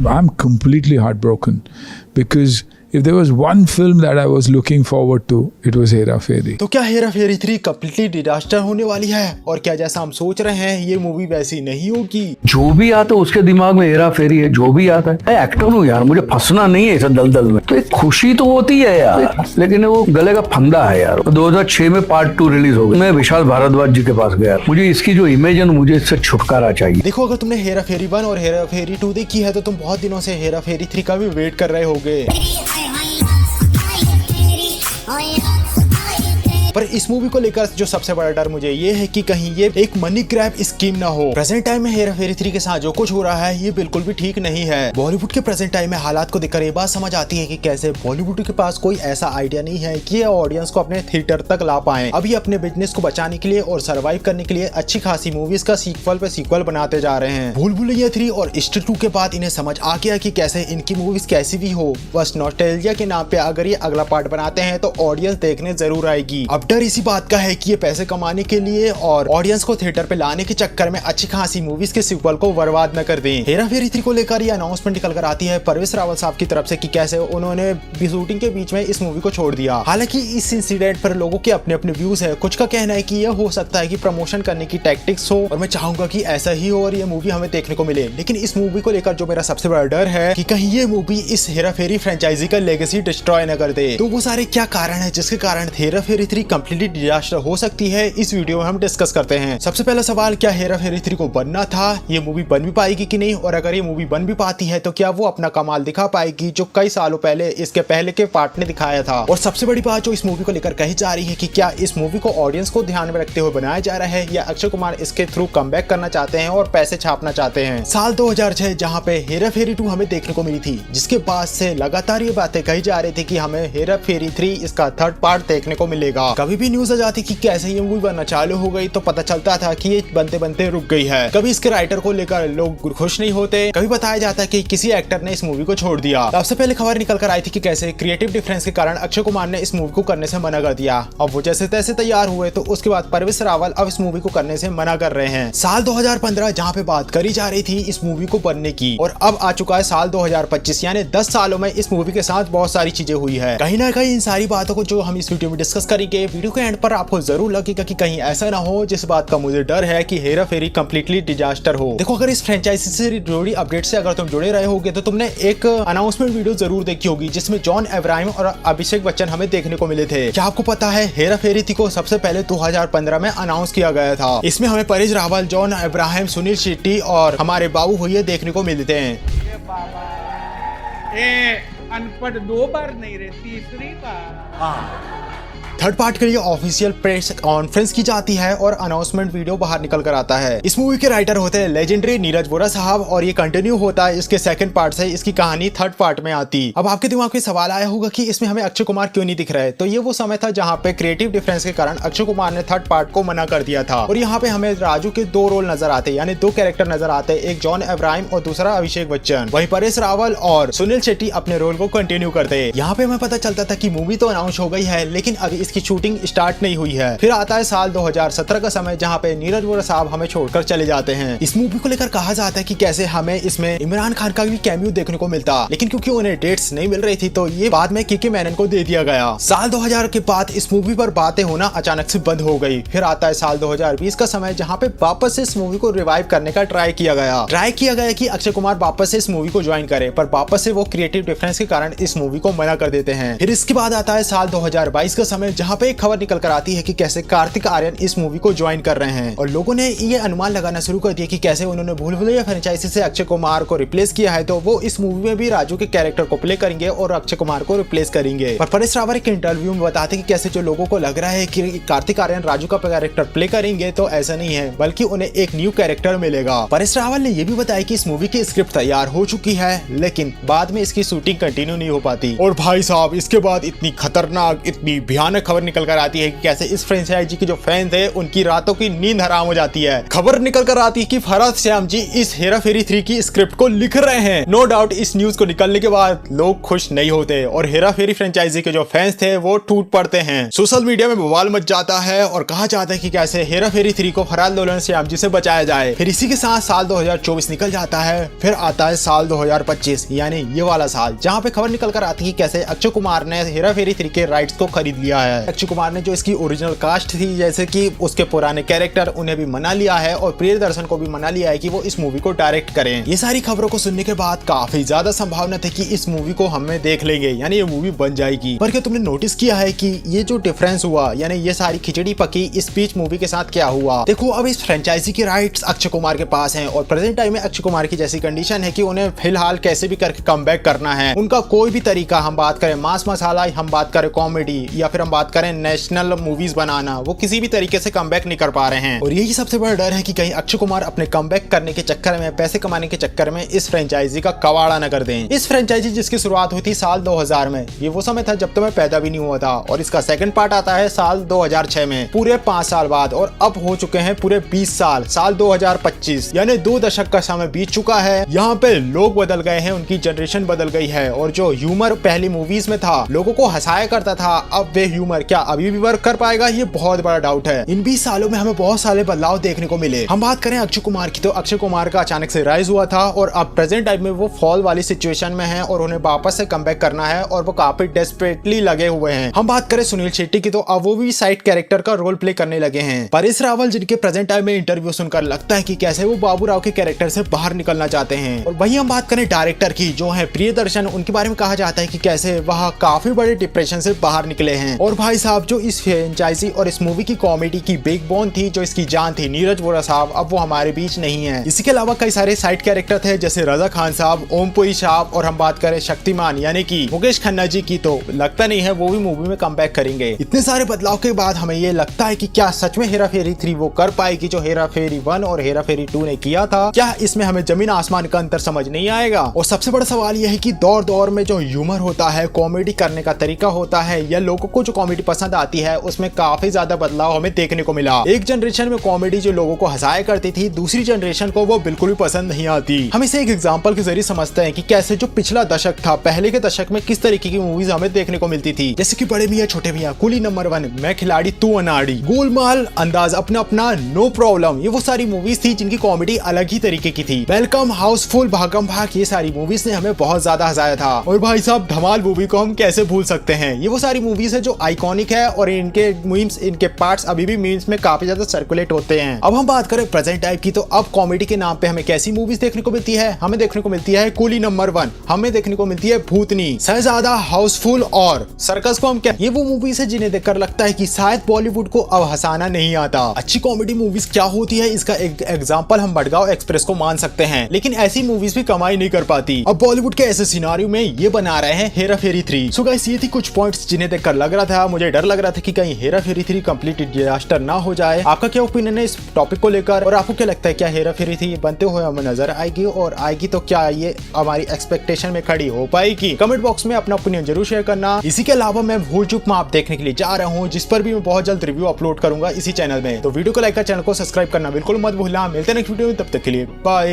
I'm completely heartbroken because if there was one film that I was looking forward to, it was Hera Fairy. तो क्या हेरा फेरी 3 completely disaster होने वाली है और क्या जैसा हम सोच रहे हैं ये मूवी वैसी नहीं होगी? जो भी आता है उसके दिमाग में हेरा फेरी है, जो भी आता है। मैं एक्टर हूँ यार, मुझे फंसना नहीं है इस दलदल में। तो एक खुशी तो होती है यार, लेकिन वो गले का फंदा है यार। 2006 में पार्ट 2 रिलीज हो गया। मैं विशाल भारद्वाज जी के पास गया, मुझे इसकी जो इमेज है मुझे इससे छुटकारा चाहिए। देखो, अगर तुमने हेरा फेरी 1 और हेरा फेरी 2 देखी है तो तुम बहुत दिनों से हेरा फेरी 3 का भी वेट कर रहे होगे। पर इस मूवी को लेकर जो सबसे बड़ा डर मुझे ये है कि कहीं ये एक मनी ग्रैब स्कीम ना हो। प्रेजेंट टाइम में हेरा फेरी 3 के साथ जो कुछ हो रहा है ये बिल्कुल भी ठीक नहीं है। बॉलीवुड के प्रेजेंट टाइम में हालात को देखकर ये बात समझ आती है कि कैसे बॉलीवुड के पास कोई ऐसा आइडिया नहीं है कि ये ऑडियंस को अपने थिएटर तक ला पाए। अभी अपने बिजनेस को बचाने के लिए और सर्वाइव करने के लिए अच्छी खासी मूवीज का सीक्वल पे सीक्वल बनाते जा रहे हैं। भूल भुलैया 3 और इष्ट 2 के बाद इन्हें समझ आ गया कि कैसे इनकी मूवीज कैसी भी हो, बस नॉस्टैल्जिया के नाम पे अगर ये अगला पार्ट बनाते हैं तो ऑडियंस देखने जरूर आएगी। अब डर इसी बात का है कि ये पैसे कमाने के लिए और ऑडियंस को थिएटर पे लाने के चक्कर में अच्छी खासी मूवीज के सीक्वल को बर्बाद न कर दें। हेरा फेरी 3 को लेकर ये अनाउंसमेंट निकल कर आती है परवेश रावल साहब की तरफ से कि कैसे उन्होंने शूटिंग के बीच में इस मूवी को छोड़ दिया। हालांकि इस इंसिडेंट पर लोगों के अपने अपने व्यूज है। कुछ का कहना है कि यह हो सकता है कि प्रमोशन करने की टैक्टिक्स हो और मैं चाहूंगा कि ऐसा ही हो और ये मूवी हमें देखने को मिले। लेकिन इस मूवी को लेकर जो मेरा सबसे बड़ा डर है कि कहीं ये मूवी इस हेरा फेरी फ्रेंचाइजी का लेगेसी डिस्ट्रॉय न कर दे। तो वो सारे क्या कारण है जिसके कारण हेरा फेरी 3 कंप्लीटली डिजास्टर हो सकती है, इस वीडियो में हम डिस्कस करते हैं। सबसे पहला सवाल, क्या हेरा फेरी 3 को बनना था? ये मूवी बन भी पाएगी कि नहीं? और अगर ये मूवी बन भी पाती है तो क्या वो अपना कमाल दिखा पाएगी जो कई सालों पहले इसके पहले के पार्ट ने दिखाया था? और सबसे बड़ी बात जो इस मूवी को लेकर कही जा रही है कि क्या इस मूवी को ऑडियंस को ध्यान में रखते हुए बनाया जा रहा है या अक्षय कुमार इसके थ्रू कमबैक करना चाहते हैं और पैसे छापना चाहते हैं? साल 2006 जहां पे हेरा फेरी 2 हमें देखने को मिली थी, जिसके बाद से लगातार ये बातें कही जा रही थी कि हमें हेरा फेरी 3 इसका 3rd पार्ट देखने को मिलेगा। कभी भी न्यूज आ जाती कि कैसे ये मूवी बनना चालू हो गई तो पता चलता था कि ये बनते बनते रुक गई है। कभी इसके राइटर को लेकर लोग खुश नहीं होते, कभी बताया जाता है कि किसी एक्टर ने इस मूवी को छोड़ दिया। सबसे पहले खबर निकल कर आई थी कि कैसे क्रिएटिव डिफरेंस के कारण अक्षय कुमार ने इस मूवी को करने से मना कर दिया। अब वो जैसे तैसे तैयार हुए तो उसके बाद परवेश रावल अब इस मूवी को करने से मना कर रहे हैं। साल 2015 जहाँ पे बात करी जा रही थी इस मूवी को बनने की, और अब आ चुका है साल 2025, यानी 10 सालों में इस मूवी के साथ बहुत सारी चीजें हुई है। कहीं ना कहीं इन सारी बातों को जो हम इस वीडियो में डिस्कस करेंगे, वीडियो के एंड पर आपको जरूर लगेगा कि कहीं ऐसा ना हो जिस बात का मुझे डर है कि हेरा फेरी कंप्लीटली डिजास्टर हो। देखो, अगर इस फ्रेंचाइजी से जुड़ी अपडेट से अगर तुम जुड़े रहे होगे तो तुमने एक अनाउंसमेंट वीडियो जरूर देखी होगी जिसमें जॉन अब्राहम और अभिषेक बच्चन हमें देखने को मिले थे। क्या आपको पता है हेरा फेरी 3 को सबसे पहले 2015 में अनाउंस किया गया था। इसमें हमें परेश रावल, जॉन अब्राहम, सुनील शेट्टी और हमारे बाबू भैया देखने को मिलते हैं। अनपढ़ 2 बार नहीं रहे, तीसरी बार। 3rd पार्ट के लिए ऑफिशियल प्रेस कॉन्फ्रेंस की जाती है और अनाउंसमेंट वीडियो बाहर निकल कर आता है। इस मूवी के राइटर होते हैं लेजेंडरी नीरज वोरा साहब और ये कंटिन्यू होता है इसके 2nd पार्ट से। इसकी कहानी 3rd पार्ट में आती। अब आपके दिमाग में सवाल आया होगा कि इसमें हमें अक्षय कुमार क्यों नहीं दिख रहा है? तो ये वो समय था जहाँ पे क्रिएटिव डिफरेंस के कारण अक्षय कुमार ने 3rd पार्ट को मना कर दिया था। और यहाँ पे हमें राजू के 2 रोल नजर आते, यानी 2 कैरेक्टर नजर आते, एक जॉन अब्राहम और दूसरा अभिषेक बच्चन। वहीं परेश रावल और सुनील शेट्टी अपने रोल को कंटिन्यू करते। यहाँ पे हमें पता चलता था कि मूवी तो अनाउंस हो गई है लेकिन अभी इसकी शूटिंग स्टार्ट नहीं हुई है। फिर आता है साल 2017 का समय जहाँ पे नीरज वोरा साहब हमें छोड़कर चले जाते हैं। इस मूवी को लेकर कहा जाता है कि कैसे हमें इसमें इमरान खान का भी कैमियो देखने को मिलता, लेकिन क्योंकि उन्हें डेट्स नहीं मिल रही थी तो ये बाद में के मेनन को दे दिया गया। साल 2000 के बाद इस मूवी पर बातें होना अचानक से बंद हो गई। फिर आता है साल 2020 का समय जहाँ पे वापस से इस मूवी को रिवाइव करने का ट्राई किया गया कि अक्षय कुमार वापस से इस मूवी को ज्वाइन करे, पर वापस से वो क्रिएटिव डिफरेंस के कारण इस मूवी को मना कर देते हैं। फिर इसके बाद आता है साल 2022 का समय जहाँ पे एक खबर निकल कर आती है कि कैसे कार्तिक आर्यन इस मूवी को ज्वाइन कर रहे हैं और लोगों ने ये अनुमान लगाना शुरू कर दिया कि कैसे उन्होंने भूल भुलैया फ्रेंचाइजी से अक्षय कुमार को रिप्लेस किया है तो वो इस मूवी में भी राजू के कैरेक्टर को प्ले करेंगे और अक्षय कुमार को रिप्लेस करेंगे। पर परेश रावल के इंटरव्यू में बताते कि कैसे जो लोगों को लग रहा है कि कार्तिक आर्यन राजू का कैरेक्टर प्ले करेंगे तो ऐसा नहीं है, बल्कि उन्हें एक न्यू कैरेक्टर मिलेगा। परेश रावल ने यह भी बताया कि इस मूवी की स्क्रिप्ट तैयार हो चुकी है लेकिन बाद में इसकी शूटिंग कंटिन्यू नहीं हो पाती। और भाई साहब, इसके बाद इतनी खतरनाक, इतनी भयानक खबर निकल कर आती है कि कैसे इस फ्रेंचाइजी के जो फैन थे उनकी रातों की नींद हराम हो जाती है। खबर निकल कर आती है कि फरहाद श्याम जी इस हेरा फेरी 3 की स्क्रिप्ट को लिख रहे हैं। नो डाउट इस न्यूज को निकलने के बाद लोग खुश नहीं होते और हेरा फेरी फ्रेंचाइजी के जो फैंस थे वो टूट पड़ते हैं। सोशल मीडिया में बवाल मच जाता है और कहा जाता है कि कैसे हेरा फेरी 3 को फरहाद लोलन श्याम जी से बचाया जाए। फिर इसी के साथ साल 2024 निकल जाता है, फिर आता है साल 2025 यानी ये वाला साल, जहाँ पे खबर निकल कर आती है कैसे अक्षय कुमार ने हेरा फेरी 3 के राइट्स को खरीद लिया है। अक्षय कुमार ने जो इसकी ओरिजिनल कास्ट थी जैसे कि उसके पुराने कैरेक्टर उन्हें भी मना लिया है और प्रियदर्शन को भी मना लिया है कि वो इस मूवी को डायरेक्ट करें। ये सारी खबरों को सुनने के बाद काफी ज्यादा संभावना थी कि इस मूवी को हमें देख लेंगे यानी ये मूवी बन जाएगी। पर क्या तुमने नोटिस किया है कि ये जो डिफरेंस हुआ यानी ये सारी खिचड़ी पकी इस बीच मूवी के साथ क्या हुआ? देखो अब इस फ्रेंचाइजी के राइट्स अक्षय कुमार के पास हैं और प्रेजेंट टाइम में अक्षय कुमार की जैसी कंडीशन है कि उन्हें फिलहाल कैसे भी करके कमबैक करना है। उनका कोई भी तरीका, हम बात करें मास मसाला, हम बात करें कॉमेडी या फिर हम बात करें नेशनल मूवीज बनाना, वो किसी भी तरीके से कमबैक नहीं कर पा रहे हैं। और यही सबसे बड़ा डर है कि कहीं अक्षय कुमार अपने कमबैक करने के चक्कर में, पैसे कमाने के चक्कर में इस फ्रेंचाइजी का कवाड़ा न कर दें। इस फ्रेंचाइजी जिसकी शुरुआत हुई थी साल 2000 में, ये वो समय था जब तो मैं पैदा भी नहीं हुआ था, और इसका सेकंड पार्ट आता है साल 2006 में, पूरे 5 साल बाद, और अब हो चुके हैं पूरे 20 साल, साल 2025 यानी 2 दशक का समय बीत चुका है। यहाँ पे लोग बदल गए हैं, उनकी जनरेशन बदल गई है, और जो ह्यूमर पहली मूवीज में था, लोगों को हंसाया करता था, अब वे ह्यूमर क्या अभी भी वर्क कर पाएगा, ये बहुत बड़ा डाउट है। इन 20 सालों में हमें बहुत सारे बदलाव देखने को मिले। हम बात करें अक्षय कुमार की तो अक्षय कुमार का अचानक से राइज हुआ था और अब प्रेजेंट टाइम में वो फॉल वाली सिचुएशन में है और उन्हें वापस से कमबैक करना है और वो काफी डेस्परेटली लगे हुए हैं। हम बात करें सुनील शेट्टी की तो अब वो भी साइड कैरेक्टर का रोल प्ले करने लगे हैं। परेश रावल जिनके प्रेजेंट टाइम में इंटरव्यू सुनकर लगता है कि कैसे वो बाबू राव के कैरेक्टर से बाहर निकलना चाहते हैं। और वही हम बात करें डायरेक्टर की जो है प्रियदर्शन, उनके बारे में कहा जाता है कि कैसे वह काफी बड़े डिप्रेशन से बाहर निकले हैं। और भाई साहब जो इस फ्रेंचाइजी और इस मूवी की कॉमेडी की बैकबोन थी, जो इसकी जान थी, नीरज वोरा साहब, अब वो हमारे बीच नहीं है। इसी के अलावा कई सारे साइड कैरेक्टर थे जैसे रजा खान साहब, ओमपुरी साहब, और हम बात करें शक्तिमान यानी कि मुकेश खन्ना जी की तो लगता नहीं है वो भी मूवी में कमबैक करेंगे। इतने सारे बदलाव के बाद हमें ये लगता है कि क्या सच में हेरा फेरी 3 वो कर पाएगी जो हेरा फेरी 1 और हेरा फेरी 2 ने किया था? क्या इसमें हमें जमीन आसमान का अंतर समझ नहीं आएगा? और सबसे बड़ा सवाल यह है कि दौर दौर में जो ह्यूमर होता है, कॉमेडी करने का तरीका होता है, या लोगों को जो कॉमेडी पसंद आती है उसमें काफी ज्यादा बदलाव हमें देखने को मिला। एक जनरेशन में कॉमेडी जो लोगों को हंसाया करती थी, दूसरी जनरेशन को वो बिल्कुल भी पसंद नहीं आती। हम इसे एक एग्जांपल के जरिए समझते हैं कि कैसे जो पिछला दशक था, पहले के दशक में किस तरीके की मूवीज हमें देखने को मिलती थी, जैसे कि बड़े मियां छोटे मियां, कुली नंबर 1, मैं खिलाड़ी तू अनाड़ी, गोलमाल, अंदाज अपना अपना, नो प्रॉब्लम, ये वो सारी मूवीज थी जिनकी कॉमेडी अलग ही तरीके की थी। वेलकम, हाउसफुल, भागम भाग, ये सारी मूवीज ने हमें बहुत ज्यादा हंसाया था। और भाई साहब धमाल मूवी को हम कैसे भूल सकते हैं? ये वो सारी मूवीज है जो आइकॉनिक है और इनके मीम्स, इनके पार्ट्स अभी भी मीम्स में काफी ज्यादा सर्कुलेट होते हैं। अब हम बात करें प्रेजेंट टाइप की तो अब कॉमेडी के नाम पे हमें कैसी मूवीज देखने को मिलती है? हमें देखने को मिलती है कूली नंबर 1, हमें देखने को मिलती है भूतनी, शहजादा, हाउसफुल और सर्कस को हम क्या, ये वो मूवीज है जिन्हें देखकर लगता है कि शायद बॉलीवुड को अब हंसाना नहीं आता। अच्छी कॉमेडी मूवीज क्या होती है इसका एक एग्जांपल हम मडगांव एक्सप्रेस को मान सकते हैं, लेकिन ऐसी मूवीज भी कमाई नहीं कर पाती। अब बॉलीवुड के ऐसे सिनारियो में ये बना रहे हैं हेरा फेरी 3। सो गाइस ये थी कुछ पॉइंट्स जिन्हें देखकर लग रहा था, मुझे डर लग रहा था कि कहीं हेरा फेरी 3 कंप्लीट डिजास्टर ना हो जाए। आपका क्या ओपिनियन है इस टॉपिक को लेकर और आपको क्या लगता है क्या हेरा फेरी 3 बनते हुए हमें नजर आएगी, और आएगी तो क्या ये हमारी एक्सपेक्टेशन में खड़ी हो पाएगी? कमेंट बॉक्स में अपना ओपिनियन जरूर शेयर करना। इसी के अलावा मैं भूल चूक माप देखने के लिए जा रहा हूँ, जिस पर भी मैं बहुत जल्द रिव्यू अपलोड करूंगा इसी चैनल में, तो वीडियो को लाइक कर चैनल को सब्सक्राइब करना बिल्कुल मत भूलना। मिलते हैं नेक्स्ट वीडियो में, तब तक के लिए बाय।